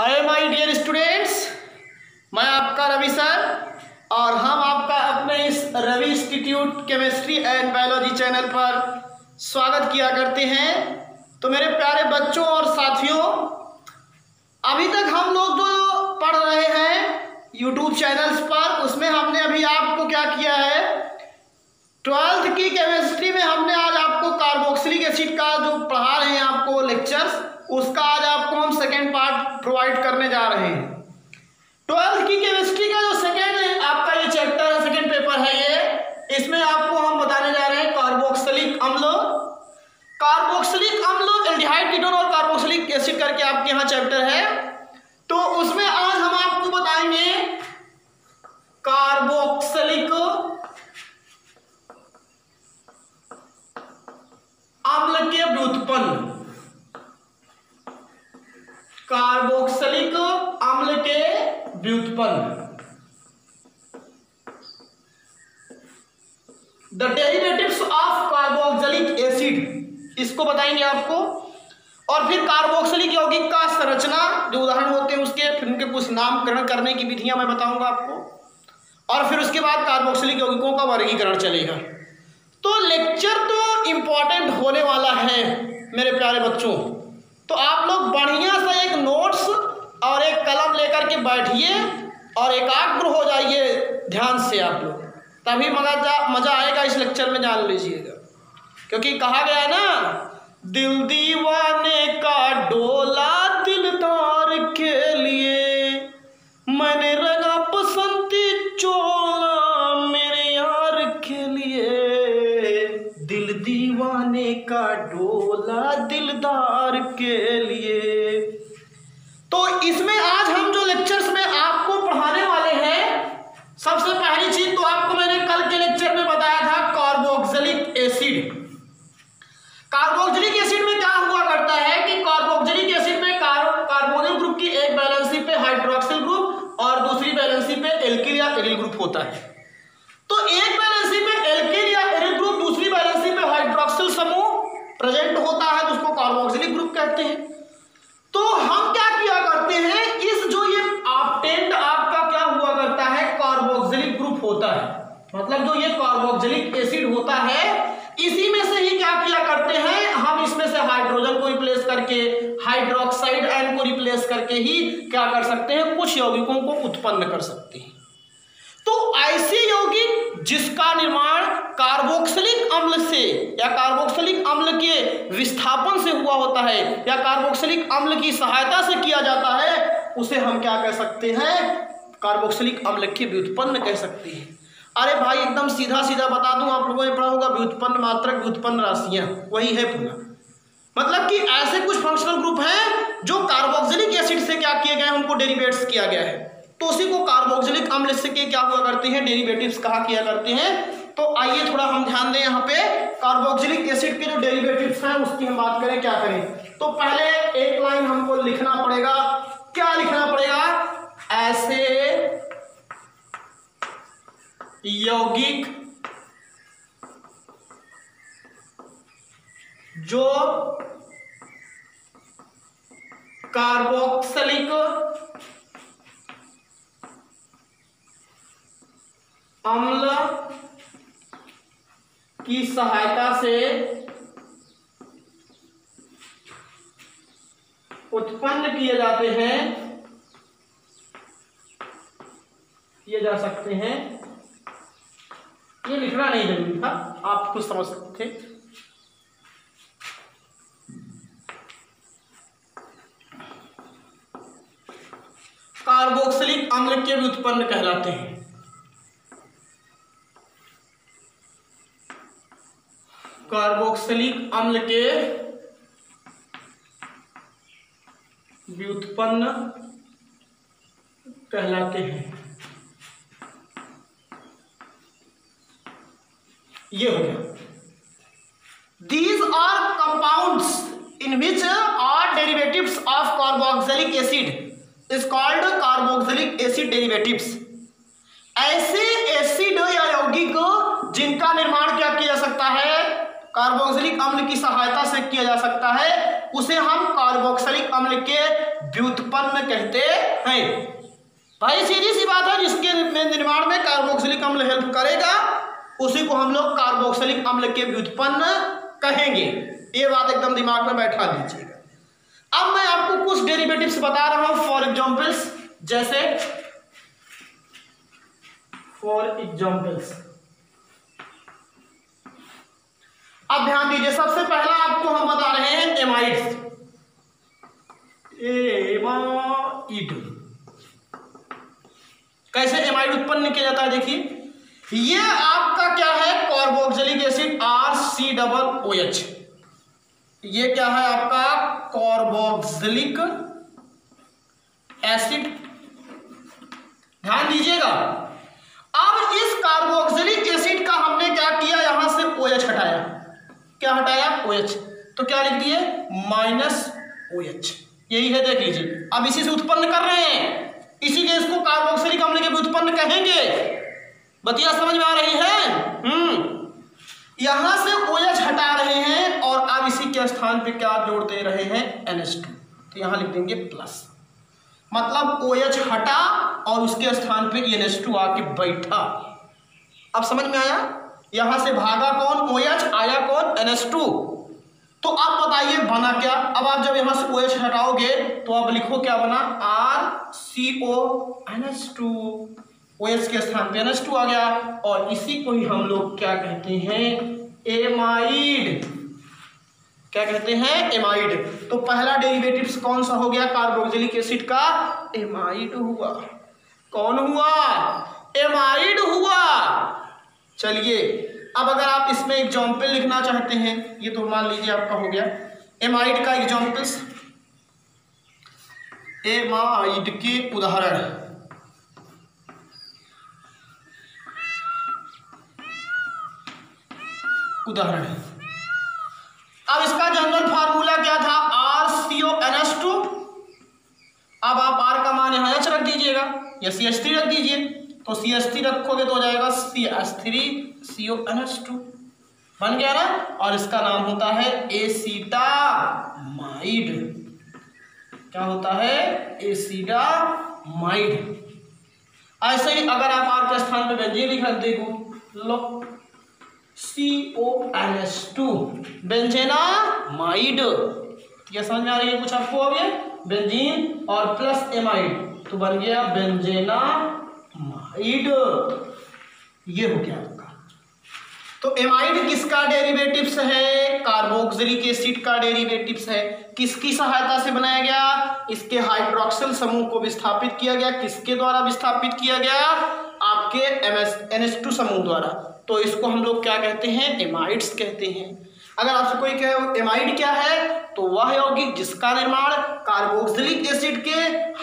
Hi my dear students, मैं आपका Ravi sir और हम आपका अपने इस Ravi institute chemistry and biology channel पर स्वागत किया करते हैं। तो मेरे प्यारे बच्चों और साथियों, अभी तक हम लोग जो पढ़ रहे हैं यूट्यूब चैनल्स पर, उसमें हमने अभी आपको क्या किया है, 12th की केमिस्ट्री में हमने आज आपको कार्बोक्सिलिक एसिड का जो पढ़ा रहे हैं आपको लेक्चर्स, उसका आज आपको हम सेकेंड पार्ट प्रोवाइड करने जा रहे हैं। 12th की केमिस्ट्री का जो सेकेंड आपका ये चैप्टर है, सेकेंड पेपर है ये, इसमें आपको हम बताने जा रहे हैं कार्बोक्सिलिक अम्ल। कार्बोक्सिलिक अम्ल, एल्डिहाइड, कीटोन और कार्बोक्सिलिक एसिड करके आपके यहाँ चैप्टर है। तो उसमें आज हम आपको बताएंगे कार्बोक्सिलिक अम्ल के व्युत्पन्न। कार्बोक्सिलिक अम्ल के व्युत्पन्न, the derivatives of carboxylic acid, इसको बताएंगे आपको। और फिर कार्बोक्सिलिक यौगिक का संरचना, जो उदाहरण होते हैं उसके, फिर उनके कुछ नामकरण करने की विधियां मैं बताऊंगा आपको। और फिर उसके बाद कार्बोक्सिलिक यौगिकों का वर्गीकरण चलेगा। तो लेक्चर तो इंपॉर्टेंट होने वाला है मेरे प्यारे बच्चों। तो आप लोग बढ़िया सा एक नोट्स और एक कलम लेकर के बैठिए और एकाग्र हो जाइए ध्यान से आप लोग, तभी मजा आएगा इस लेक्चर में, जान लीजिएगा। क्योंकि कहा गया है ना, दिल दीवाने का डोला दिलदार के लिए, मैंने रंगा बसंती चोला मेरे यार के लिए, दिल दीवाने का डोला दिलदार के लिए। तो इसमें आज हम जो लेक्चर्स में आपको पढ़ाने वाले हैं, सबसे पहली चीज तो आपको मैंने कल के लेक्चर में बताया था, कार्बोक्सिलिक एसिड। कार्बोक्सिलिक एसिड में क्या हुआ करता है कि कार्बोक्सिलिक एसिड में कार्बोनिल ग्रुप की एक वैलेंसी पे हाइड्रोक्सिल ग्रुप और दूसरी वैलेंसी पे एल्किल या एरिल ग्रुप होता है। तो एक वैलेंसी पे एल्किल या एरिल ग्रुप, दूसरी वैलेंसी पे हाइड्रोक्सिल समूह प्रेजेंट होता है, तो उसको कार्बोक्सिलिक ग्रुप कहते हैं। तो हम क्या किया करते हैं, इस जो ये ऑक्टेट आपका क्या हुआ करता है, कार्बोक्सिलिक ग्रुप होता है, मतलब जो ये कार्बोक्सिलिक एसिड होता है, इसी में से ही क्या किया करते हैं, हम इसमें से हाइड्रोजन को रिप्लेस करके, हाइड्रोक्साइड आयन को रिप्लेस करके ही क्या कर सकते हैं, कुछ यौगिकों को उत्पन्न कर सकते हैं। तो ऐसे यौगिक जिसका निर्माण कार्बोक्सिलिक अम्ल से या कार्बोक्सिलिक अम्ल के विस्थापन से हुआ होता है या कार्बोक्सिलिक अम्ल की सहायता से किया जाता है, उसे हम क्या कह सकते हैं, कार्बोक्सिलिक अम्ल के व्युत्पन्न कह सकते हैं। अरे भाई एकदम सीधा सीधा बता दूं, आप लोगों ने पढ़ा होगा व्युत्पन्न मात्रक, व्युत्पन्न राशियां, वही है पूरा। मतलब कि ऐसे कुछ फंक्शनल ग्रुप हैं जो कार्बोक्सिलिक एसिड से क्या किए गए हैं, उनको डेरिवेट्स किया गया है, तो उसी को कार्बोक्सिलिक अम्ल से के क्या हुआ करते हैं, डेरिवेटिव्स कहा किया करते हैं। तो आइए थोड़ा हम ध्यान दें यहाँ पे, कार्बोक्सिलिक एसिड के जो डेरिवेटिव्स हैं उसकी हम बात करें, क्या करें। तो पहले एक लाइन हमको लिखना पड़ेगा, क्या लिखना पड़ेगा, ऐसे यौगिक जो कार्बोक्सिलिक अम्ल की सहायता से उत्पन्न किए जाते हैं, किए जा सकते हैं। ये लिखना नहीं जरूरी था, आप खुद समझ सकते थे। कार्बोक्सिलिक अम्ल के व्युत्पन्न कहलाते हैं। कार्बोक्सिलिक अम्ल के व्युत्पन्न कहलाते हैं। ये हो गया। These are compounds in which are derivatives of carboxylic acid is called carboxylic acid derivatives। ऐसे एसिड या यौगिक जिनका निर्माण क्या किया जा सकता है, कार्बोक्सिलिक अम्ल की सहायता से किया जा सकता है उसे हम कार्बोक्सिलिक अम्ल के व्युत्पन्न कहते हैं। भाई सीधी सी बात है, जिसके निर्माण में कार्बोक्सिलिक अम्ल हेल्प करेगा उसी को हम लोग कार्बोक्सिलिक अम्ल के व्युत्पन्न कहेंगे। ये बात एकदम दिमाग में बैठा लीजिएगा। अब मैं आपको कुछ डेरिवेटिव्स बता रहा हूं फॉर एग्जांपल्स, जैसे फॉर एग्जांपल्स अब ध्यान दीजिए। सबसे पहला आपको हम बता रहे हैं एमाइड्स। एमाइड, कैसे एमाइड उत्पन्न किया जाता है देखिए, ये आपका क्या है कार्बोक्सिलिक एसिड RCOOH, ये क्या है आपका कार्बोक्सिलिक एसिड। ध्यान दीजिएगा। अब इस कार्बोक्सिलिक एसिड का हमने क्या किया, यहां से OH हटाया। क्या हटाया? OH। तो क्या लिख दिए? -OH। यही है, देख लीजिए। अब इसी से उत्पन्न कर रहे हैं, इसी के इसको कार्बोक्सिलिक अम्ल के भी उत्पन्न कहेंगे। बतिया समझ में आ रही है? यहां से OH हटा रहे हैं और अब इसी के स्थान पे क्या जोड़ दे रहे हैं? NH2। तो यहां लिख देंगे प्लस, मतलब OH हटा और उसके स्थान पे NH2 आके बैठा। अब समझ में आया? यहां से भागा कौन? OH, आया कौन? NH2। तो अब बताइए बना क्या? अब आप जब यहां से OH हटाओगे तो आप लिखो क्या बना? RCONH2। OH के स्थान पे NH2 आ गया और इसी को ही हम लोग क्या कहते हैं? एमाइड। क्या कहते हैं? एमाइड। तो पहला डेरिवेटिव्स कौन सा हो गया कार्बोक्सिलिक एसिड का? एमाइड हुआ। कौन हुआ? एमाइड हुआ। चलिए, अब अगर आप इसमें एग्जाम्पल लिखना चाहते हैं, ये तो मान लीजिए आपका हो गया एमाइड का एग्जाम्पल्स, एमाइड के उदाहरण। अब इसका जनरल फार्मूला क्या था? RCONH2। अब आप R का मान यहां H रख दीजिएगा या CH3 रख दीजिए। तो CH3 रखोगे तो हो जाएगा CH3CONH2, बन गया ना। और इसका नाम होता है एसिटामाइड। क्या होता है? एसिटामाइड। ऐसे ही अगर आप R के स्थान पे बेंजीन लिख देखो, लो CONH2, बेंजेनामाइड। क्या समझ में आ रही है कुछ आपको? अब ये बेंजीन और प्लस एमाइड तो बन गया बेंजेनामाइड। ये हो गया आपका। तो एमाइड किसका डेरिवेटिव्स है? कार्बोक्सिलिक एसिड का डेरिवेटिव्स है। किसकी सहायता से बनाया गया? इसके हाइड्रोक्सिल समूह को विस्थापित किया गया। किसके द्वारा विस्थापित किया गया? आपके NH2 समूह द्वारा। तो इसको हम लोग क्या कहते हैं? एमाइड्स कहते हैं। अगर आपसे कोई कहे एमाइड क्या है, तो वह यौगिक जिसका निर्माण कार्बोक्सिलिक एसिड के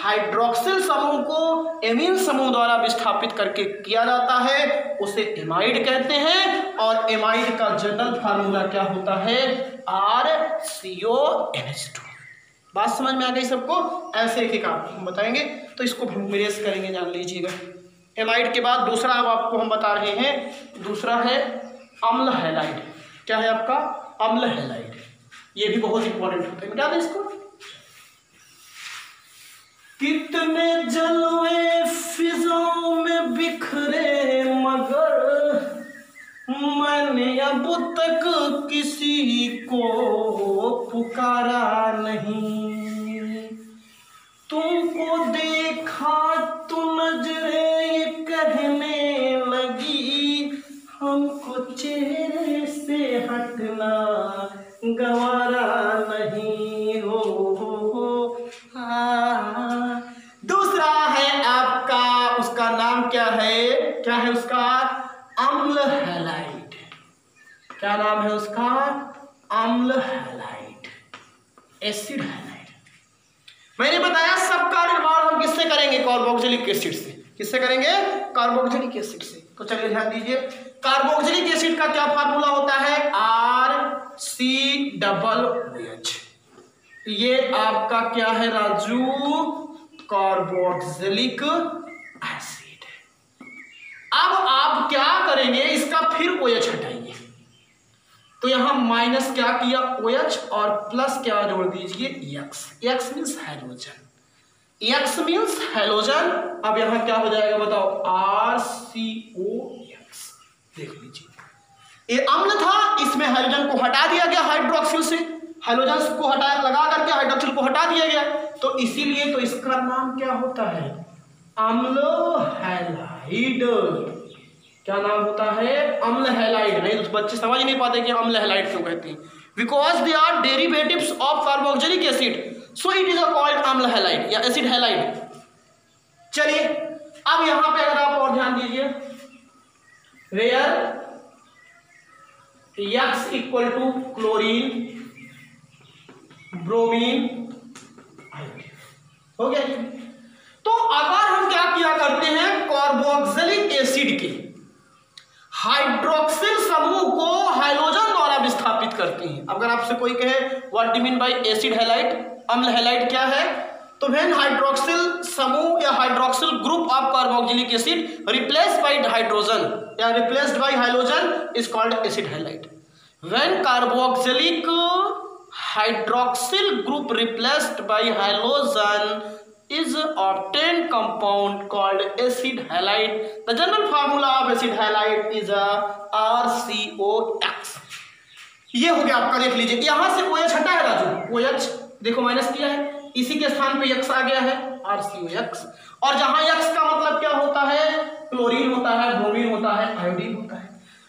हाइड्रोक्सिल समूह को एमीन समूह द्वारा विस्थापित करके किया जाता है, उसे एमाइड कहते हैं। और एमाइड का जनरल फार्मूला क्या होता है? RCONH2। बात समझ में आ गई सबको? ऐसे एक आप हम बताएंगे, तो इसको हम मेरेस करेंगे, जान लीजिएगा। एमाइड के बाद दूसरा अब आपको हम बता रहे हैं, दूसरा है अम्ल हैलाइड। क्या है आपका? अम्ल हैलाइड। ये भी बहुत इंपॉर्टेंट होता है, मिटा दें इसको। कितने जलवे फिजाओं में बिखरे मगर मैंने अब तक किसी को पुकारा नहीं। तुमको देखा तो नजरे कहने लगी हमको चेहरे से हटना गवारा नहीं हो। दूसरा है आपका, उसका नाम क्या है? क्या है उसका? अम्ल हैलाइड। क्या नाम है उसका? अम्ल हैलाइड, एसिड हैलाइड। मैंने बताया सबका निर्माण हम किससे करेंगे? कार्बोक्सिलिक एसिड से। किससे करेंगे? कार्बोक्सिलिक एसिड से। तो चलिए ध्यान दीजिए, कार्बोक्सिलिक एसिड का क्या फार्मूला होता है? RCOOH। ये आपका क्या है राजू? Carboxylic acid. अब आप क्या करेंगे? इसका फिर OH हटाइए। तो यहां माइनस क्या किया OH और प्लस क्या जोड़ दीजिए X। X means hydrogen, X means hydrogen. अब यहां क्या हो जाएगा बताओ RCOX। देख लीजिए ये अम्ल था, इसमें हाइड्रोजन को हटा दिया गया हाइड्रोक्सिल से, हाइड्रोजन को हटा लगा करके हाइड्रोक्सिल को हटा दिया गया, तो इसीलिए तो इसका नाम क्या होता है अम्ल हैलाइड। क्या नाम होता है अम्ल हैलाइड। नहीं तो बच्चे समझ नहीं पाते कि अम्ल हैलाइड क्यों कहते हैं, because they are derivatives of carboxylic acid, so it is called अम्ल हैलाइड या एसिड हैलाइड। चलिए अब यहां पे अगर आप और ध्यान दीजिए, where X equal to chlorine bromine iodine हो गया। तो अगर हम क्या किया करते हैं कार्बोक्सिलिक एसिड के हाइड्रोक्सिल समूह को हाइड्रोजन द्वारा विस्थापित करते हैं। अगर आपसे कोई कहे what do mean by acid halide, अम्ल हैलाइड क्या है, तो व्हेन हाइड्रोक्सिल समूह या hydroxyl group of carboxylic acid replaced by hydrogen या replaced by hydrogen is called acid halide. When carboxylic hydroxyl group replaced by hydrogen is obtained compound called acid halide. The general formula of acid halide is RCOX। ये हो गया आपका, देख लीजिए यहां से OH हटा है राजू, OH देखो माइनस किया है, इसी के स्थान पे X आ गया है RCOX। और जहां X का मतलब क्या होता है क्लोरीन होता है, ब्रोमीन होता है, आयोडीन होता है।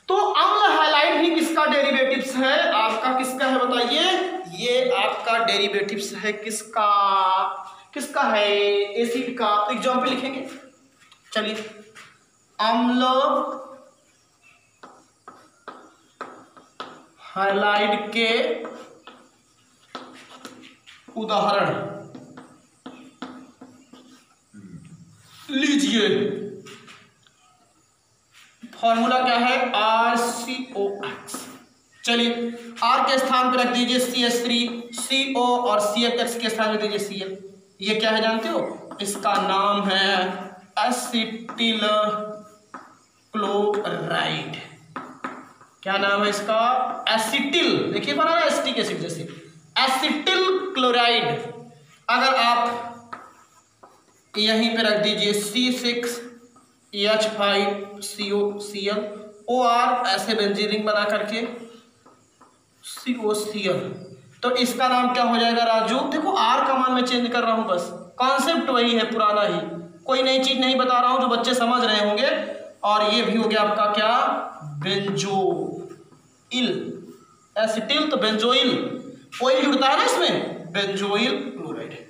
तो अम्ल हैलाइड भी किसका डेरिवेटिव्स है आपका, किसका है बताइए, ये आपका डेरिवेटिव्स है किसका, किसका है एसिड का। तो एग्जाम्पल लिखेंगे, चलिए अम्ल हैलाइड के उदाहरण लीजिए। फॉर्मूला क्या है RCOX। चलिए R के स्थान पर रख दीजिए CH3, CO और CH के स्थान पर दीजिए Cl। ये क्या है जानते हो, इसका नाम है एसिटिल क्लोराइड। क्या नाम है इसका, एसिटिल, देखिए बना रहा है एसिटिक एसिड जैसे, एसिटिल क्लोराइड। अगर आप यहीं पे रख दीजिए C6H5COCl OR ऐसे बेंजीन रिंग बना करके COCl, तो इसका नाम क्या हो जाएगा राजू, देखो R का मान मैं चेंज कर रहा हूं, बस कॉन्सेप्ट वही है पुराना ही, कोई नई चीज नहीं बता रहा हूं, जो बच्चे समझ रहे होंगे। और ये भी हो गया आपका क्या बेंजोइल, एसिटिल तो बेंजोइल, ऑयल जुड़ता है ना इसमें, बेंजोइल क्लोराइड।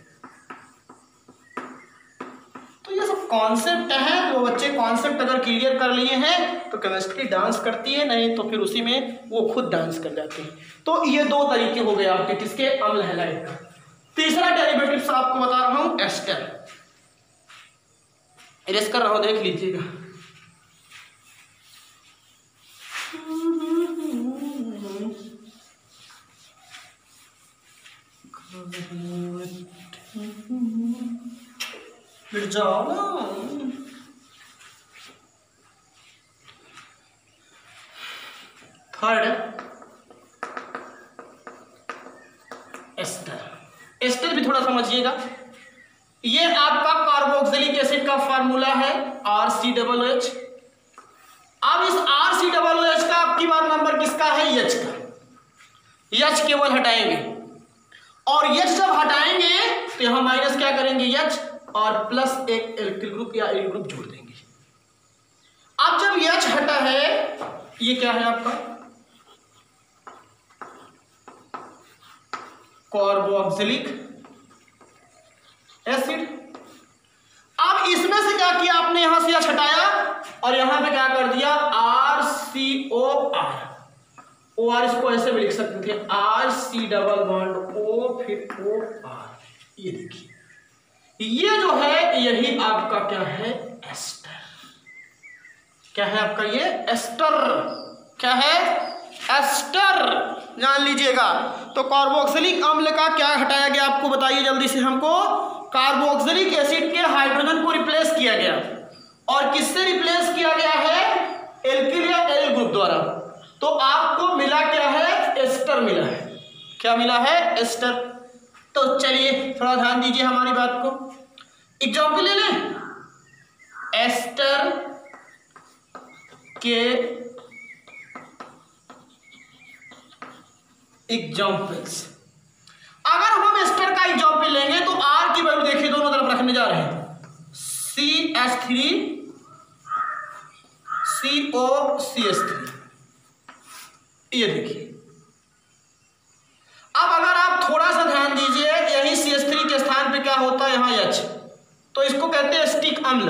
तो ये सब कॉन्सेप्ट है, जो बच्चे कॉन्सेप्ट अगर क्लियर कर लिए हैं तो केमिस्ट्री डांस करती है, नहीं तो फिर उसी में वो खुद डांस कर जाते हैं। तो ये दो तरीके हो गए आपके किसके, अम्ल हैलाइड का। तीसरा डेरिवेटिव आपको बता रहा हूं एस्टर, इरेज कर रहा हूं, देख लीजिएगा। फिर जाओ ना, थर्ड एस्टर। एस्टर भी थोड़ा समझिएगा, ये आपका कार्बोक्सिलिक एसिड का फार्मूला है RCOH। अब इस RCOH का आपकी बार नंबर किसका है, H का। H केवल हटाएंगे, और H जब हटाएंगे तो यहां माइनस क्या करेंगे H और प्लस एक एल्किल ग्रुप या एल ग्रुप जोड़ देंगे। अब जब H हटा है, ये क्या है आपका कार्बोक्सिलिक एसिड। अब इसमें से क्या किया आपने, यहां से H हटाया और यहां पे क्या कर दिया RCOR। OR इसको ऐसे भी लिख सकते थे RC डबल बॉन्ड O फिर OR। ये देखिए ये जो है यही आपका क्या है एस्टर। क्या है आपका ये एस्टर, क्या है एस्टर, जान लीजिएगा। तो कार्बोक्सिलिक अम्ल का क्या हटाया गया आपको बताइए जल्दी से हमको, कार्बोक्सिलिक एसिड के हाइड्रोजन को रिप्लेस किया गया, और किससे रिप्लेस किया गया है, एल्किल या एल ग्रुप द्वारा। तो आपको मिला क्या है, एस्टर मिला है। क्या मिला है, एस्टर। तो चलिए थोड़ा ध्यान दीजिए हमारी बात को। एग्जाम्पल ले लें, एस्टर के एग्जाम्पल्स। अगर हम एस्टर का एग्जाम्पल लेंगे तो आर की वैल्यू देखिए दोनों तरफ रखने जा रहे हैं, CH3 COCH3, ये देखिए। अब अगर आप थोड़ा सा ध्यान दीजिए, यही CH3 के स्थान पे क्या होता है, यहाँ H, तो इसको कहते हैं एसिटिक अम्ल।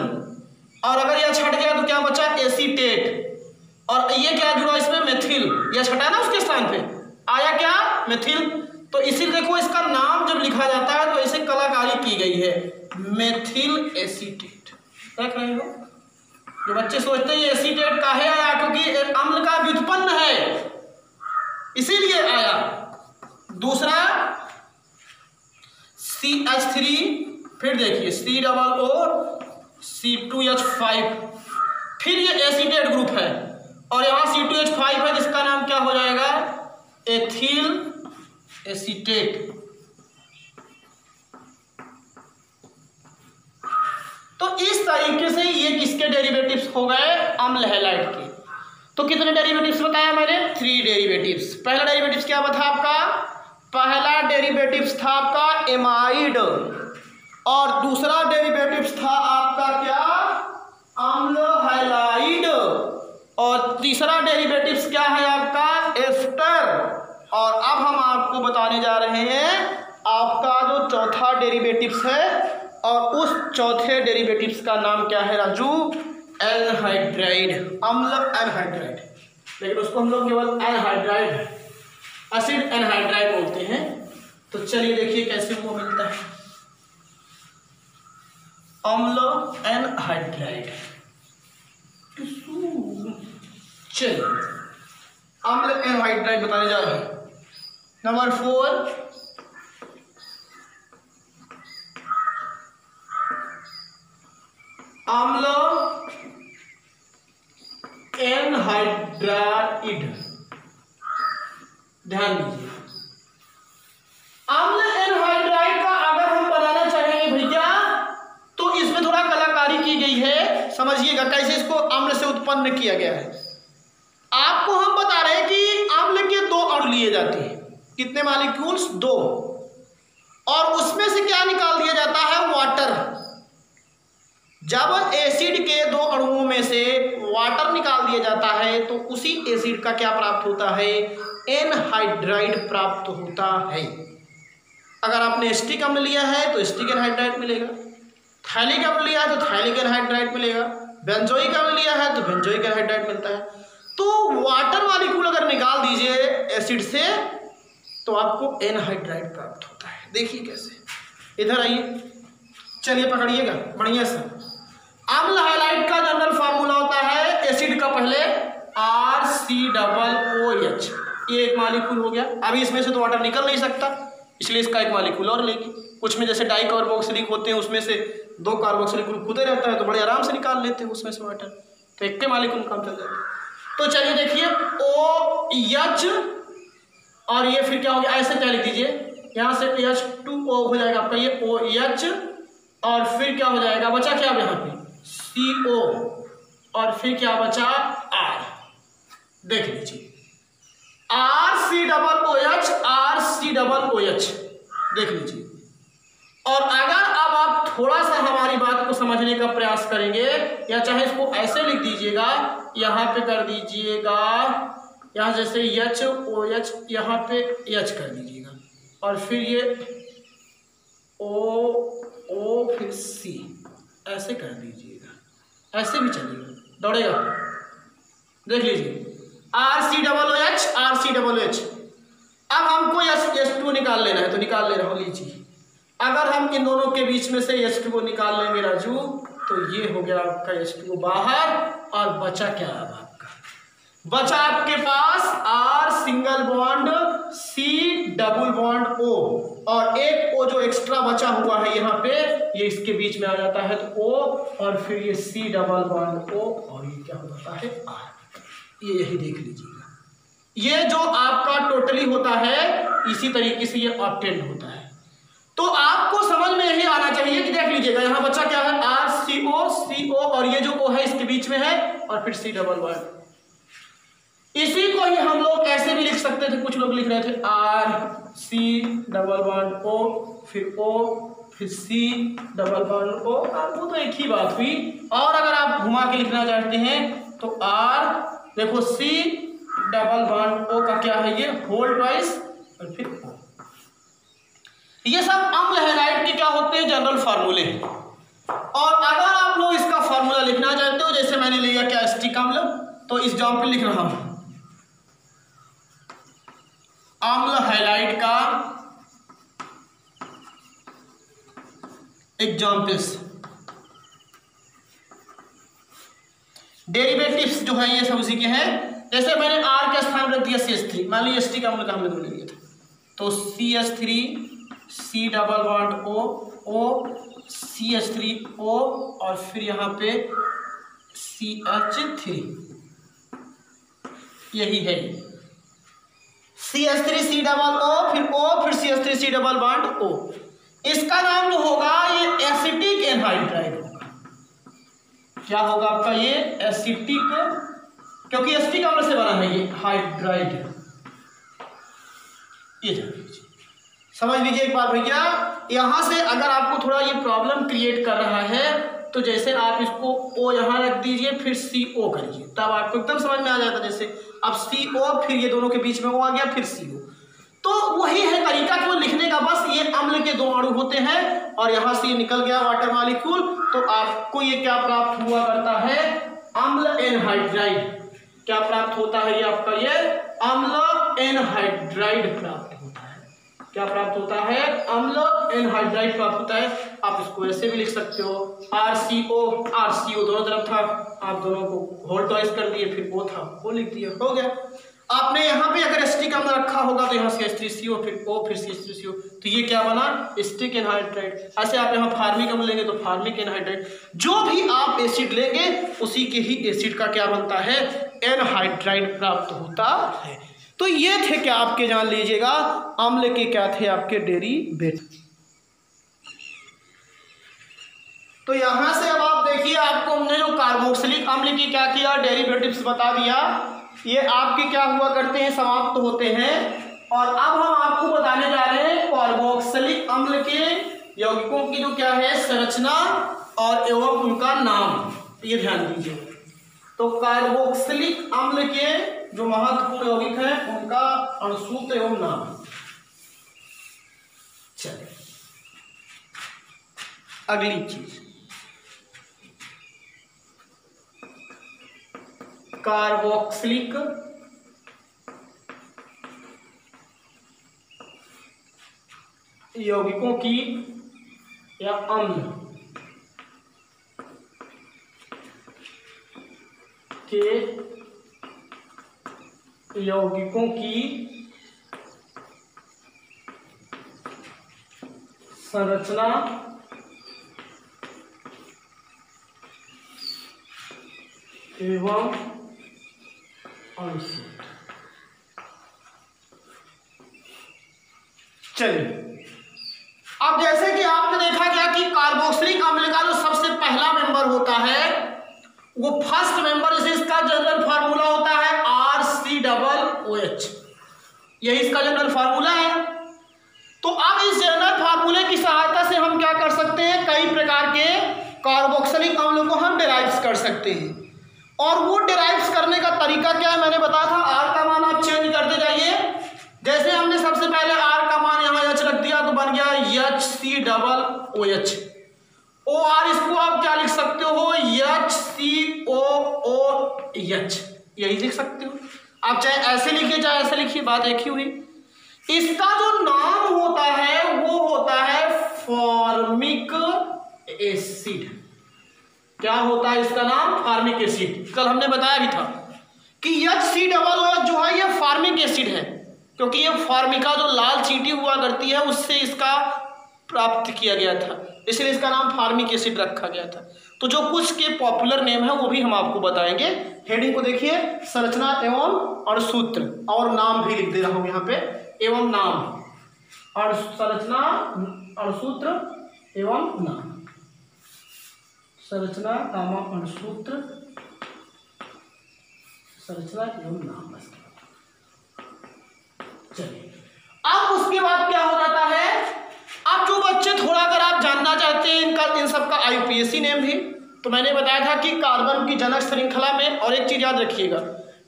और अगर यह छट गया तो क्या बचा, एसीटेट। और ये क्या जुड़ा इसमें, मेथिल। यह छटा ना उसके स्थान पे, आया क्या, मेथिल। तो इसीलिए देखो इसका नाम जब लिखा जाता है तो ऐसे कलाकारी की गई है, मेथिल एसीटेट। देख रहे हो, जो बच्चे सोचते हैं ये एसीटेट काहे आया, क्योंकि अम्ल का व्युत्पन्न है इसीलिए आया। दूसरा CH3, फिर देखिए C+O2H5, फिर ये एसीटेट ग्रुप है और यहाँ C2H5 है जिसका नाम क्या हो जाएगा, एथिल एसीटेट। तो इस तरीके से ये किसके डेरिवेटिव्स हो गए, अम्ल हैलाइड के। तो कितने डेरिवेटिव्स बताया मैंने, 3 डेरिवेटिव्स। पहला डेरिवेटिव्स क्या था आपका, पहला डेरिवेटिव्स था आपका एमाइड, और दूसरा डेरिवेटिव्स था आपका क्या, अम्ल हैलाइड, और तीसरा डेरिवेटिव्स क्या है आपका, एस्टर। और अब हम आपको बताने जा रहे हैं आपका जो चौथा डेरिवेटिव्स है, और उस चौथे डेरिवेटिव्स का नाम क्या है राजू, एनहाइड्राइड, अम्ल एनहाइड्राइड। लेकिन उसको हम लोग केवल एनहाइड्राइड, एसिड एनहाइड्राइड बोलते हैं। तो चलिए देखिए कैसे वो मिलता है, अम्ल एनहाइड्राइड। चलिए अम्ल एनहाइड्राइड बताने जा रहे हैं। नंबर 4, अम्ल एनहाइड्राइड। ध्यान दीजिए, अम्ल एनहाइड्राइड का अगर हम बनाना चाहेंगे भैया तो इसमें थोड़ा कलाकारी की गई है, समझिएगा कैसे इसको अम्ल से उत्पन्न किया गया है। आपको हम बता रहे हैं कि अम्ल के 2 अणु लिए जाते हैं, कितने मॉलिक्यूल्स, 2, और उसमें से क्या निकाल दिया जाता है, वाटर। जब एसिड के 2 अणुओं में से वाटर निकाल दिया जाता है तो उसी एसिड का क्या प्राप्त होता है, एनहाइड्राइड प्राप्त होता है। अगर आपने एसिटिक अम्ल लिया है तो एसिटिक एनहाइड्राइड मिलेगा, थैलिक अम्ल लिया है तो थैलिक एनहाइड्राइड मिलेगा, बेंजोइक अम्ल लिया है तो बेंजोइक एनहाइड्राइड मिलता है। तो वाटर मॉलिक्यूल अगर निकाल दीजिए एसिड से तो आपको एनहाइड्राइड प्राप्त होता है। देखिए कैसे, इधर आइए, चलिए पकड़िएगा बढ़िया से। अम्ल हैलाइड का जनरल फार्मूला होता है, एसिड का पहले RCOOH, ये एक मॉलिक्यूल हो गया। अभी इसमें से तो वाटर निकल नहीं सकता, इसलिए इसका एक मॉलिक्यूल और लेंगे। कुछ में जैसे डाई कार्बोक्सिलिक होते हैं, उसमें से 2 कार्बोक्सिलिक ग्रुप खुदे रहता है तो बड़े आराम से निकाल लेते हैं उसमें से वाटर, तो एक के मॉलिक्यूल काम चल जाता है। तो चलिए देखिए OH, और ये फिर क्या हो गया, ऐसे क्या लिख दीजिए, यहाँ से H2O हो जाएगा आपका ये OH, और फिर क्या हो जाएगा, बचा क्या यहाँ पे CO, और फिर क्या बचा R। देख लीजिए RCOOH, देख लीजिए। और अगर अब आप थोड़ा सा हमारी बात को समझने का प्रयास करेंगे, या चाहे इसको ऐसे लिख दीजिएगा, यहाँ पे कर दीजिएगा, यहाँ जैसे HOH, यहाँ पे H कर दीजिएगा, और फिर ये O फिर C ऐसे कर दीजिएगा, ऐसे भी चलेगा, दौड़ेगा। देख लीजिए RCOOH। अब हमको H2 निकाल लेना है तो निकाल ले रहा हूँ, लीजिए। अगर हम इन दोनों के बीच में से H2 निकाल लेंगे राजू, तो ये हो गया आपका H2 बाहर, और बचा क्या अब आपका, बचा आपके पास R single bond C double bond O, और एक O जो एक्स्ट्रा बचा हुआ है यहाँ पे, ये इसके बीच में आ जाता है तो O, और फिर ये C डबल बॉन्ड O, और ये क्या हो जाता है R। ये यही देख लीजिएगा, ये जो आपका टोटली होता है इसी तरीके से ये ऑक्टेंट होता है। तो आपको समझ में यही आना चाहिए कि देख लीजिएगा यहाँ बच्चा क्या है RCO और ये जो O है इसके बीच में है और फिर C डबल बॉन्ड। इसी को ही हम लोग ऐसे भी लिख सकते थे, कुछ लोग लिख रहे थे RC डबल बॉन्ड O फिर O फिर C डबल बॉन्ड O, वो तो एक ही बात हुई। और अगर आप घुमा के लिखना चाहते हैं तो R देखो C डबल बॉन्ड O का क्या है ये होल ट्वाइस और फिर O। ये सब अम्ल हैलाइड के क्या होते हैं जनरल फार्मूले हैं। और अगर आप लोग इसका फार्मूला लिखना चाहते हो, जैसे मैंने लिया क्या एसिटिक अम्ल, तो इस जॉब पे लिख रहा हूं अम्ल हैलाइड का एग्जाम्पल्स। डेरिवेटिव्स जो है ये सब उसी के हैं। जैसे मैंने R के स्थान रख दिया CH3, मान लीजिए एसिटिक अम्ल का हमने ले लिया था, तो CH3 C double bond O CH3O और फिर यहाँ पे CH3, यही है CH3 C डबल O फिर O फिर CH3 C double bond O। इसका नाम जो होगा ये एसिटिक एनहाइड्राइड होगा। क्या होगा आपका ये एसिटिक, क्योंकि एसिटिक अम्ल से बना है ये हाइड्राइड। ये समझ लीजिए एक बार भैया, यहां से अगर आपको थोड़ा ये प्रॉब्लम क्रिएट कर रहा है तो जैसे आप इसको O यहां रख दीजिए फिर CO करिए, तब आपको एकदम समझ में आ जाएगा। जैसे अब CO फिर ये दोनों के बीच में O आ गया फिर CO, तो वही है तरीका कि वो लिखने का, बस ये अम्ल के दो अणु होते हैं और यहां से निकल गया वाटर मॉलिक्यूल, तो आपको ये क्या प्राप्त हुआ करता है अम्ल एनहाइड्राइड। क्या प्राप्त होता है ये आपका ये अम्ल एनहाइड्राइड प्राप्त होता है। क्या प्राप्त होता है अम्ल एनहाइड्राइड प्राप्त होता है। आप इसको ऐसे भी लिख सकते हो RCO दोनों तरफ था, आप दोनों को होल ट्वाइस कर दिए फिर O था वो लिख दिया, हो गया। आपने यहाँ पे अगर एसिटिक अम्ल रखा होगा तो यहाँ CH3CO फिर O फिर CH3CO, तो ये क्या बना एसिटिक एनहाइड्राइड। ऐसे आप यहाँ फार्मिक अम्ल लेंगे तो फार्मिक एनहाइड्राइड। जो भी आप एसिड लेंगे उसी के ही एसिड का क्या बनता है एनहाइड्राइड प्राप्त होता है। तो ये थे क्या आपके, जान लीजिएगा अम्ल के क्या थे आपके डेरिवेटिव। तो यहां से अब आप देखिए, आपको हमने जो कार्बोक्सिलिक अम्ल की क्या किया डेरिवेटिव्स बता दिया, ये आपके क्या हुआ करते हैं समाप्त होते हैं। और अब हम आपको बताने जा रहे हैं कार्बोक्सिलिक अम्ल के यौगिकों की जो क्या है संरचना और एवं उनका नाम, ये ध्यान दीजिए। तो कार्बोक्सिलिक अम्ल के जो महत्वपूर्ण यौगिक हैं उनका अणुसूत्र एवं नाम। चलिए अगली चीज, कार्बोक्सिलिक यौगिकों की या अम्ल के यौगिकों की संरचना एवं अणुसूत्र। चलिए अब जैसे कि आपने देखा गया कि कार्बोक्सिलिक अम्ल का जो सबसे पहला मेंबर होता है वो फर्स्ट मेंबर, जैसे इसका जनरल फार्मूला होता है RCOOH, यही इसका जनरल फार्मूला है। तो अब इस जनरल फार्मूले की सहायता से हम क्या कर सकते हैं, कई प्रकार के कार्बोक्सिलिक अम्लों को हम डिराइव कर सकते हैं। और वो डिराइव करने का तरीका क्या है मैंने बताया था, R का मान आप चेंज करते जाइए। जैसे हमने सबसे पहले R का मान यहाँ H रख दिया तो बन गया HCOOH। OR इसको आप क्या लिख सकते हो HCOOH, यही लिख सकते हो आप, चाहे ऐसे लिखिए चाहे ऐसे लिखिए, बात एक ही हुई। इसका जो नाम होता है वो होता है फॉर्मिक एसिड। क्या होता है इसका नाम फॉर्मिक एसिड। कल हमने बताया भी था कि HCOOH जो है ये फॉर्मिक एसिड है, क्योंकि ये फॉर्मिका जो लाल चींटी हुआ करती है उससे इसका प्राप्त किया गया था, इसलिए इसका नाम फार्मिक एसिड रखा गया था। तो जो कुछ के पॉपुलर नेम है वो भी हम आपको बताएंगे। हेडिंग को देखिए, संरचना एवं अणुसूत्र, और नाम भी लिख दे रहा हूं यहाँ पे, एवं नाम, और संरचना अणुसूत्र एवं नाम, संरचना अणुसूत्र, संरचना एवं नाम। चलिए, अब उसके बाद क्या हो जाता है, अब जो बच्चे थोड़ा अगर आप जानना चाहते हैं इन सब का आईयूपीएसी नेम भी, तो मैंने बताया था कि कार्बन की जनक श्रृंखला में, और एक चीज याद रखिएगा,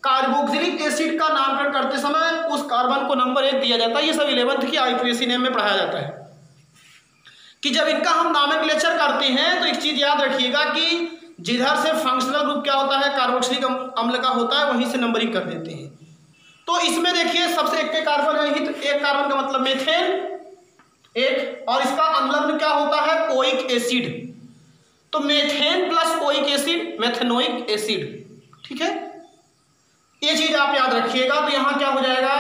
कार्बोक्सिलिक एसिड का नामकरण करते समय उस कार्बन को नंबर 1 दिया जाता है। ये सब 11th की आईयूपीएसी नेम में पढ़ाया जाता है कि जब इनका हम नॉमेनक्लेचर करते हैं तो एक चीज याद रखिएगा कि जिधर से फंक्शनल ग्रुप क्या होता है, कार्बोक्सिलिक अम्ल का होता है, वहीं से नंबरिंग कर देते हैं। तो इसमें देखिए सबसे एक कार्बन है ही, तो एक कार्बन का मतलब मेथेन एक, और इसका अनुलग्न क्या होता है, ओइक एसिड। तो methane plus oic acid methanoic acid, ठीक है, ये चीज आप याद रखिएगा। तो यहां क्या हो जाएगा,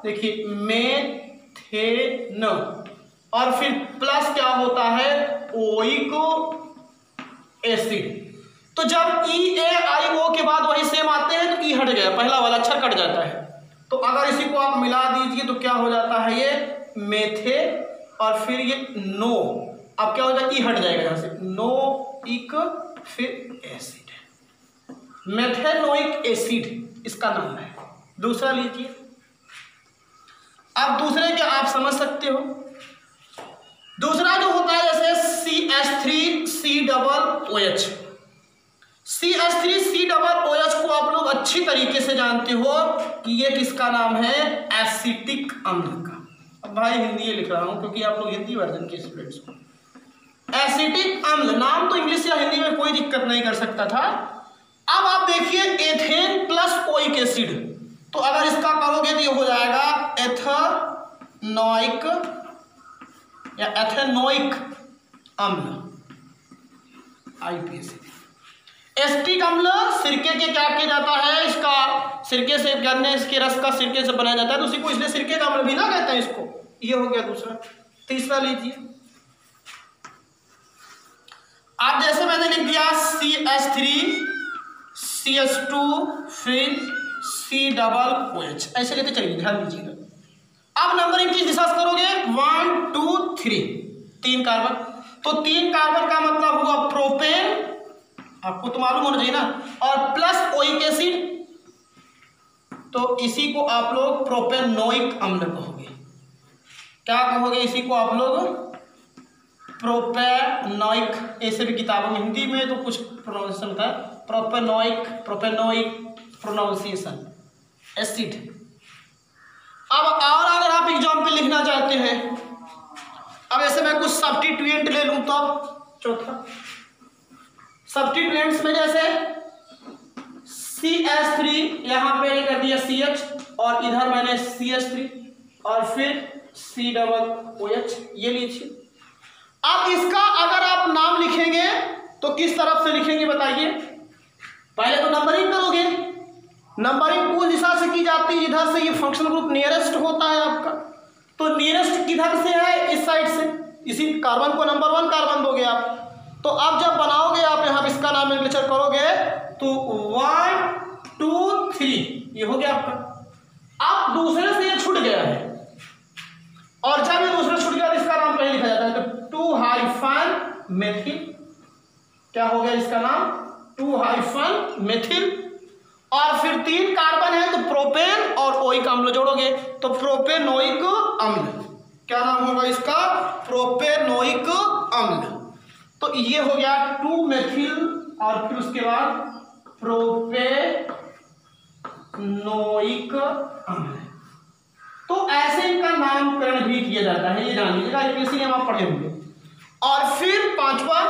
देखिए मेथेन, और फिर प्लस क्या होता है, ओइक एसिड। तो जब ई ए आई ओ के बाद वही सेम आते हैं तो ई हट गया, पहला वाला अक्षर कट जाता है। तो अगर इसी को आप मिला दीजिए तो क्या हो जाता है, ये मेथे, और फिर ये नो, अब क्या हो जाएगा, ई हट जाएगा यहां से, नो इक, फिर एसिड, मेथेनोइक एसिड इसका नाम है। दूसरा लीजिए, अब दूसरे के आप समझ सकते हो, दूसरा जो होता है जैसे CH3COOH, CH3COOH को आप लोग अच्छी तरीके से जानते हो कि ये किसका नाम है, एसिटिक अम्ल का। अब भाई हिंदी लिख रहा हूं क्योंकि आप लोग हिंदी वर्जन के स्टूडेंट्स को, एसिटिक अम्ल नाम तो इंग्लिश या हिंदी में कोई दिक्कत नहीं कर सकता था। अब आप देखिए एथेन प्लस ओइक एसिड, तो अगर इसका करोगे तो ये हो जाएगा एथेनोइक या एथेनोइक अम्ल, आईयूपीएसी। एसिटिक अम्ल सिरके के क्या किया जाता है, इसका सिरके से गन्ने इसके रस का सिरके से बनाया जाता है, तो उसी को इसलिए सिरके का अम्ल भी ना कहते हैं इसको। ये हो गया दूसरा। तीसरा लीजिए, आप जैसे मैंने लिख दिया CH3 CH2 फिर COOH, ऐसे लेते चलिए, ध्यान दीजिएगा। अब नंबरिंग किस दिशा से करोगे, 1 2 3, 3 कार्बन, तो 3 कार्बन का मतलब होगा प्रोपेन, आपको तो मालूम होना चाहिए ना, और प्लस ओइक एसिड, तो इसी को आप लोग प्रोपेनोइक अम्ल कहोगे। क्या कहोगे, इसी को आप लोग प्रोपेनोइक, ऐसे भी किताबों में हिंदी में तो कुछ प्रोनाउंसिएशन था, प्रोपेनोइक प्रोनाउंसिएशन एसिड। अब और अगर आप एग्जाम पे लिखना चाहते हैं, अब ऐसे मैं कुछ सब्स्टिट्यूएंट ले लूं तो चौथा सब्स्टिट्यूएंट्स में जैसे CH3 यहां पे कर दिया CH, और इधर मैंने CH3 और फिर COOH, ये लीजिए। अब इसका अगर आप नाम लिखेंगे तो किस तरफ से लिखेंगे बताइए, पहले तो नंबरिंग करोगे, नंबरिंग उस दिशा से की जाती है जिधर से ये फंक्शनल ग्रुप नियरेस्ट होता है आपका, तो नियरेस्ट किधर से है, इस साइड से, इसी कार्बन को नंबर 1 कार्बन दोगे आप। तो अब जब बनाओगे आप यहाँ इसका नॉमेनक्लेचर करोगे तो 1 2 3 ये हो गया आपका। अब दूसरे से ये छूट गया है, और जब ये दूसरे छूट गया तो इसका नाम पहले लिखा जाता है, तो 2 मेथिल, क्या हो गया इसका नाम, 2 मेथिल, और फिर 3 कार्बन है तो प्रोपेन और ओइक अम्ल जोड़ोगे तो प्रोपेनोइक अम्ल, क्या नाम होगा इसका, प्रोपेनोइक अम्ल। तो ये हो गया 2 मेथिल और फिर उसके बाद प्रोपेनोइक अम्ल। तो ऐसे इनका नामकरण भी किया जाता है, ये जान लीजिएगा, इसीलिए हम आप पढ़े होंगे। और फिर 5वां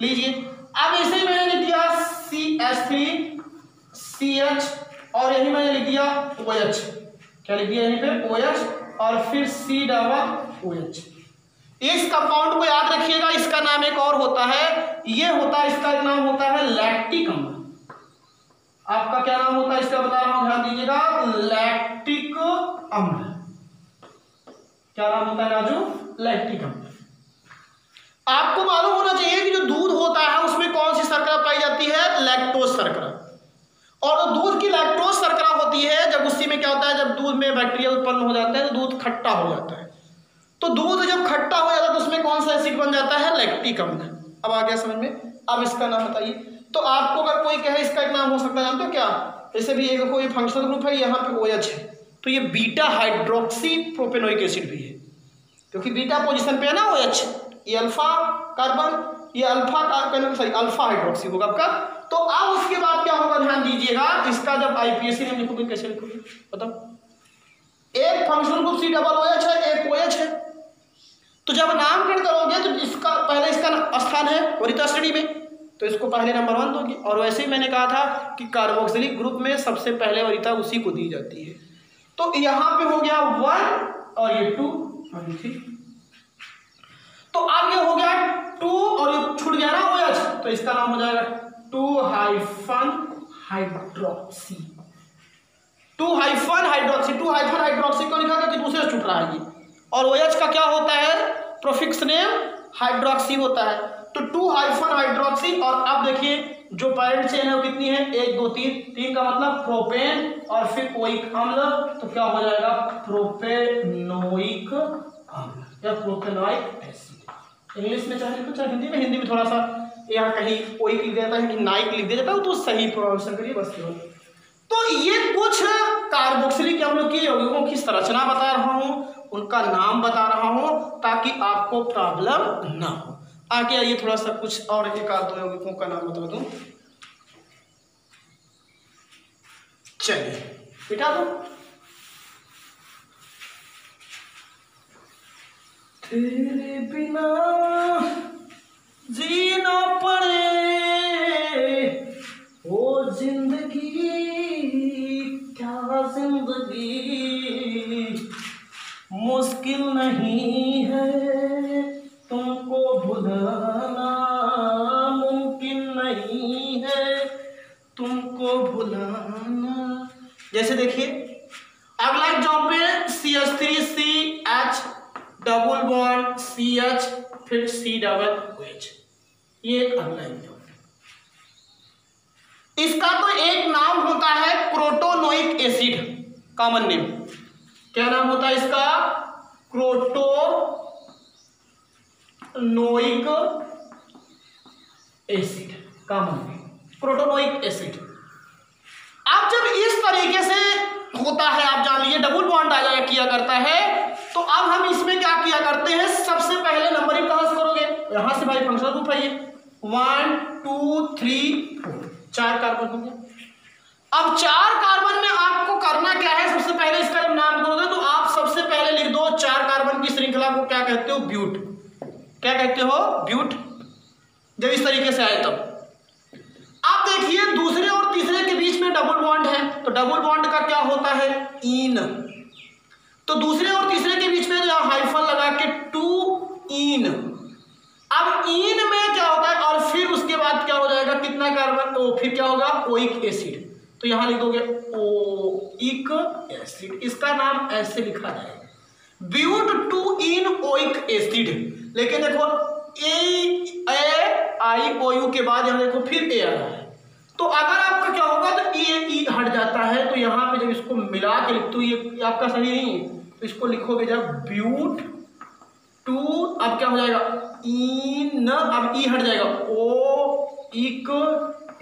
लीजिए, अब इसे मैंने लिख दिया CH3 CH, और यही मैंने लिख दिया OH, क्या लिख दिया यहीं पे OH, और फिर COOH। इस कंपाउंड को याद रखिएगा, इसका नाम एक और होता है, ये होता है, इसका नाम होता है लैक्टिक अम्ल। आपका क्या नाम होता है इसका बता रहा हूं, ध्यान दीजिएगा, लैक्टिक अम्ल। क्या नाम होता है राजू, लैक्टिक अम्ल। आपको मालूम होना चाहिए कि जो दूध होता है उसमें कौन सी शर्करा पाई जाती है, लैक्टोज शर्करा। और दूध की लैक्टोज शर्करा होती है, जब उसी में क्या होता है, जब दूध में बैक्टीरिया उत्पन्न हो जाते हैं तो दूध खट्टा हो जाता है। तो दूध जब खट्टा हो जाता है तो उसमें कौन सा एसिड बन जाता है, लैक्टिक अम्ल। अब आ गया समझ में। अब इसका नाम बताइए। तो आपको अगर कोई कहे इसका एक नाम हो सकता है, जानते हो क्या? जैसे भी एक कोई फंक्शनल ग्रुप है, यहाँ पे OH है, तो ये बीटा हाइड्रोक्सी प्रोपेनोइक एसिड भी है, क्योंकि बीटा पोजीशन पे है ना OH। ये अल्फा कार्बन, ये alpha carbon, sorry alpha hydroxy होगा आपका। तो अब उसके बाद क्या होगा, ध्यान दीजिएगा। इसका जब IPAC नेम लिखोगे कैसे लिखोगे बताओ? एक फंक्शनल ग्रुप COOH है, एक OH है। तो जब नामकरण करोगे तो इसका पहले इसका स्थान है वरीयता श्रेणी में, तो इसको पहले नंबर 1 दोगे। और वैसे ही मैंने कहा था कि कार्बोक्सिलिक ग्रुप में सबसे पहले वरीयता उसी को दी जाती है। तो यहाँ पे हो गया 1 और ये 2 और ये 3। तो अब ये हो गया 2 और ये छूट गया ना OH, तो इसका नाम हो जाएगा 2-हाइड्रोक्सी। 2-हाइड्रोक्सी। 2-हाइड्रोक्सी क्यों लिखा? क्योंकि दूसरे से छूट रहा है ये। और OH का क्या होता है, प्रोफिक्स नेम हाइड्रोक्सी होता है। तो 2-हाइड्रोक्सी। और अब देखिए जो पैरेंट चेन है वो कितनी है, 1 2 3। 3 का मतलब प्रोपेन और फिर ओइक अम्ल, तो क्या हो जाएगा, प्रोपेनोइक अम्ल या प्रोपेनोइक एसिड। इंग्लिश में चाहे लिखो चाहे हिंदी में। हिंदी में थोड़ा सा यहाँ कहीं ओइक लिख देता है, कहीं नाइक लिख देता है, तो सही प्रोनाउंसिएशन करिए बस केवल। तो ये कुछ कार्बोक्सिलिक अम्लों की यौगिकों की संरचना बता रहा हूँ, उनका नाम बता रहा हूँ, ताकि आपको प्रॉब्लम ना हो। आगे आइए थोड़ा सा कुछ और एक आध 2 यौगिकों का नाम बता दूं। चलिए बिठा दो। तेरे बिना जीना पड़े ओ जिंदगी, क्या जिंदगी मुश्किल नहीं है, तुमको भुलाना मुमकिन नहीं है, तुमको भुलाना। जैसे देखिए अगला example CH3CH double bond CH फिर C+OH। ये अगला एग्जाम्पल। इसका तो एक नाम होता है क्रोटोनोइक एसिड, कॉमन नेम। क्या नाम होता है इसका, क्रोटोनोइक एसिड, कॉमन नेम क्रोटोनोइक एसिड। अब जब इस तरीके से होता है, आप जान लीजिए डबल बॉन्ड आ जाया किया करता है, तो अब हम इसमें क्या किया करते हैं, सबसे पहले नंबरिंग कहां से करोगे, यहां से भाई फंक्शनल ग्रुप है ये 1 2 3 4, 4 कार्बन हो गए। अब 4 कार्बन में आपको करना क्या है, सबसे पहले इसका जब नाम करोगे तो आप सबसे पहले लिख दो 4 कार्बन की श्रृंखला को क्या कहते हो, ब्यूट। क्या कहते हो, ब्यूट। जब इस तरीके से आए तब आप देखिए दूसरे और तीसरे के बीच में डबल बॉन्ड है, तो डबल बॉन्ड का क्या होता है, इन। तो दूसरे और तीसरे के बीच में जो हाइफन लगा के 2 इन। अब इन में क्या होता है, और फिर उसके बाद क्या हो जाएगा, कितना कार्बन, तो फिर क्या होगा, ओइक एसिड। तो यहां लिख दोगे ओइक एसिड, इसका नाम ऐसे लिखा जाएगा, ब्यूट 2 इन ओइक एसिड। लेकिन देखो AIOU के बाद यहां देखो फिर A आ रहा है, तो अगर आपका क्या होगा तो E हट जाता है, तो यहां पे जब इसको मिला के लिखते हो ये आपका सही नहीं है, तो इसको लिखोगे जब ब्यूट 2, अब क्या हो जाएगा, इन, अब E हट जाएगा, ओइक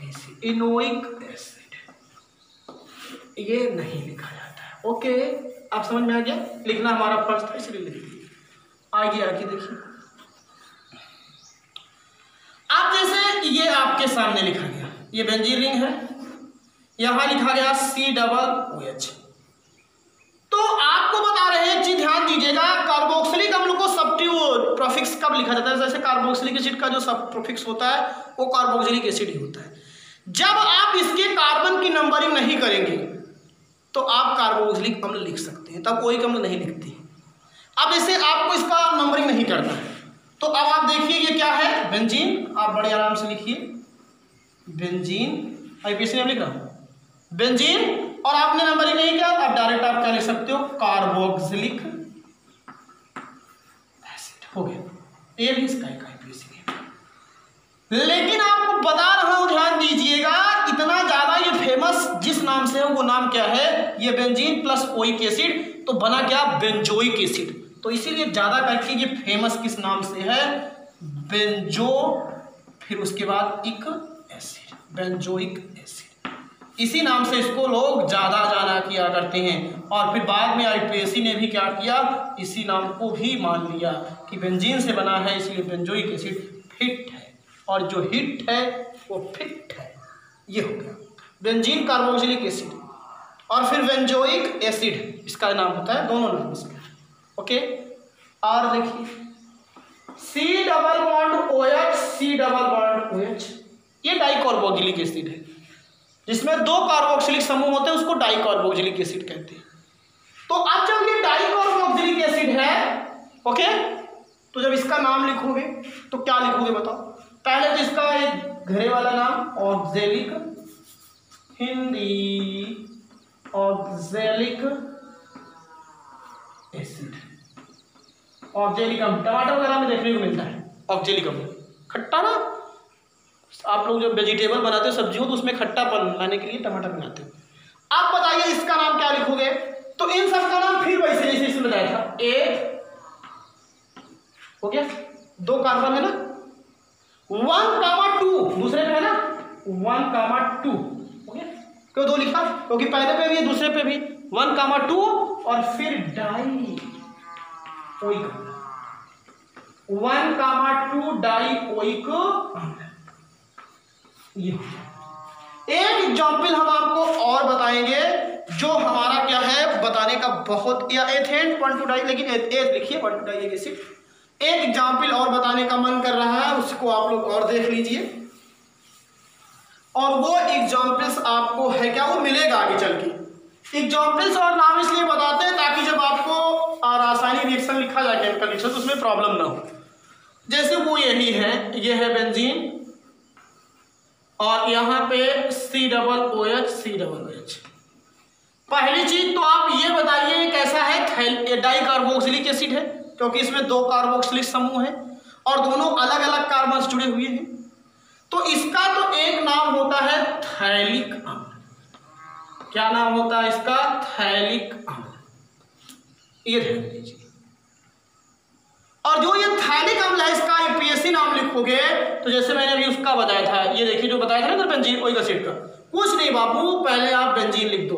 एसिड, इनोइक एसिड। ये नहीं लिखा जाता है। ओके, आप समझ में आ गया, लिखना हमारा फर्ज था इसलिए लिख दिया। आगे देखिए, अब जैसे ये आपके सामने लिखा गया, ये बेंजीन रिंग है, यहां लिखा गया C+OH। तो आपको बता रहे हैं, एक चीज ध्यान दीजिएगा, कार्बोक्सिलिक अम्ल को सब्स्टिट्यूट प्रीफिक्स कब लिखा जाता है, जैसे कार्बोक्सिलिक एसिड का जो सब प्रीफिक्स होता है वो कार्बोक्सिलिक एसिड ही होता है। जब आप इसके कार्बन की नंबरिंग नहीं करेंगे तो आप कार्बोक्सिलिक अम्ल लिख सकते हैं, तब ओइक अम्ल नहीं लिखते। अब जैसे आपको इसका नंबरिंग नहीं करना है, तो अब आप देखिए ये क्या है, बेंजीन। आप बड़े आराम से लिखिए बेंजीन, IPAC में लिख रहा हूं बेंजीन, और आपने नंबरिंग नहीं किया, अब डायरेक्ट आप क्या लिख सकते हो, कार्बोक्सिलिक एसिड हो गया। ये भी इसका एक लेकिन आपको बता रहा हूं, ध्यान दीजिएगा, इतना ज्यादा ये फेमस जिस नाम से है वो नाम क्या है, ये बेंजीन प्लस ओइक एसिड, तो बना क्या, बेंजोइक एसिड। तो इसीलिए ज्यादा करके ये फेमस किस नाम से है, बेंजो, फिर उसके बाद इक एसिड, बेंजोइक एसिड, इसी नाम से इसको लोग ज्यादा जाना किया करते हैं। और फिर बाद में आईपीएससी ने भी क्या किया, इसी नाम को भी मान लिया कि बेंजीन से बना है, इसलिए बेंजोइक एसिड फिट है, और जो हिट है वो फिट है। ये हो गया बेंजीन कार्बोक्सिलिक एसिड। और फिर बेंजोइक एसिड इसका नाम होता है, दोनों नाम इसके, ओके। और देखिए C double bond OH, C double bond OH, ये डाइकार्बोक्सिलिक एसिड है, जिसमें दो कार्बोक्सिलिक समूह होते हैं, उसको डाइकार्बोक्सिलिक एसिड कहते हैं। तो अब जब ये डाइकार्बोक्सिलिक एसिड है, ओके, तो जब इसका नाम लिखोगे तो क्या लिखोगे बताओ। पहले तो इसका एक घरे वाला नाम oxalic, Hindi oxalic acid, oxalic अम्ल, टमाटर वगैरह में देखने को मिलता है ऑक्जेलिक अम्ल, खट्टा ना, आप लोग जब वेजिटेबल बनाते हो सब्जियों तो उसमें खट्टापन लाने के लिए टमाटर बनाते हो। आप बताइए इसका नाम क्या लिखोगे, तो इन सब का नाम फिर वैसे जैसे इसमें बताया था, एक हो गया, दो कार्बन है ना, 1,2 दूसरे पे है ना, 1,2 हो गया। क्यों दो लिखा, क्योंकि पहले पे भी है दूसरे पे भी 1,2, और फिर डाई ओइक, 1,2 डाई ओइक। एक एग्जाम्पल हम आपको और बताएंगे जो हमारा क्या है बताने का बहुत, या एथेन 1,2 डाई, लेकिन एथ लिखिए 1,2 डाई एसिड। एक एग्जाम्पल और बताने का मन कर रहा है, उसको आप लोग और देख लीजिए, और वो एग्जाम्पल्स आपको है क्या, वो मिलेगा आगे चल के। एग्जाम्पल्स और नाम इसलिए बताते हैं ताकि जब आपको रासायनिक रिएक्शन लिखा जाए, केमिकल रिएक्शन, तो उसमें प्रॉब्लम ना हो। जैसे वो यही है, ये है बेंजीन, और यहाँ पे C double OH, C double OH। पहली चीज तो आप ये बताइए कैसा है, डाइकार्बोक्सिलिक एसिड है, क्योंकि इसमें दो कार्बोक्सिलिक समूह है और दोनों अलग अलग कार्बन जुड़े हुए हैं। तो इसका तो एक नाम होता है थैलिक अम्ल। क्या नाम होता है इसका, थैलिक अम्ल, ये ध्यान दीजिए। और जो ये थैलिक अम्ल है, इसका यूपीएससी नाम लिखोगे तो जैसे मैंने अभी उसका बताया था, ये देखिए जो बताया था ना बेंजीन ओइक एसिड का, कुछ नहीं बाबू, पहले आप बेंजीन लिख दो,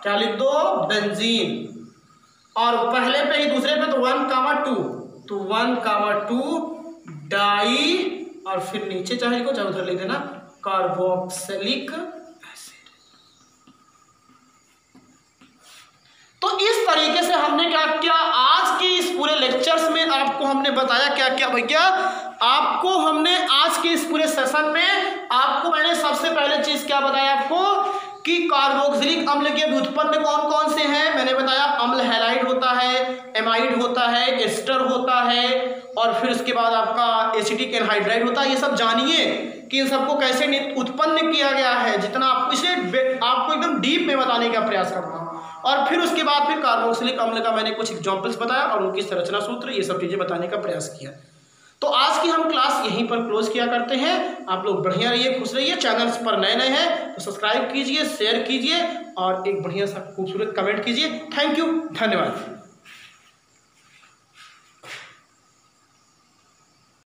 क्या लिख दो, बेंजीन, और पहले पे ही दूसरे पे तो 1,2, तो 1,2 डाई, और फिर नीचे चाहे लिखो चाहे उधर लिख देना, कार्बोक्सिलिक एसिड। तो इस तरीके से हमने क्या किया, आज के इस पूरे लेक्चर्स में आपको हमने बताया क्या क्या भैया, आपको हमने आज के इस पूरे सेशन में आपको मैंने सबसे पहले चीज क्या बताया आपको कि कार्बोक्सिलिक अम्ल के व्युत्पन्न कौन कौन से हैं। मैंने बताया अम्ल हैलाइड होता है, एमाइड होता है, एस्टर होता है, और फिर उसके बाद आपका एसिटिक एनहाइड्राइड होता है। ये सब जानिए कि इन सबको कैसे उत्पन्न किया गया है, जितना आपको इसलिए आपको एकदम डीप में बताने का प्रयास करता हूँ। और फिर उसके बाद फिर कार्बोक्सिलिक अम्ल का मैंने कुछ एग्जाम्पल्स बताया और उनकी संरचना सूत्र, ये सब चीज़ें बताने का प्रयास किया। तो आज की हम क्लास यहीं पर क्लोज किया करते हैं। आप लोग बढ़िया रहिए, खुश रहिए। चैनल्स पर नए नए हैं तो सब्सक्राइब कीजिए, शेयर कीजिए और एक बढ़िया सा खूबसूरत कमेंट कीजिए। थैंक यू, धन्यवाद।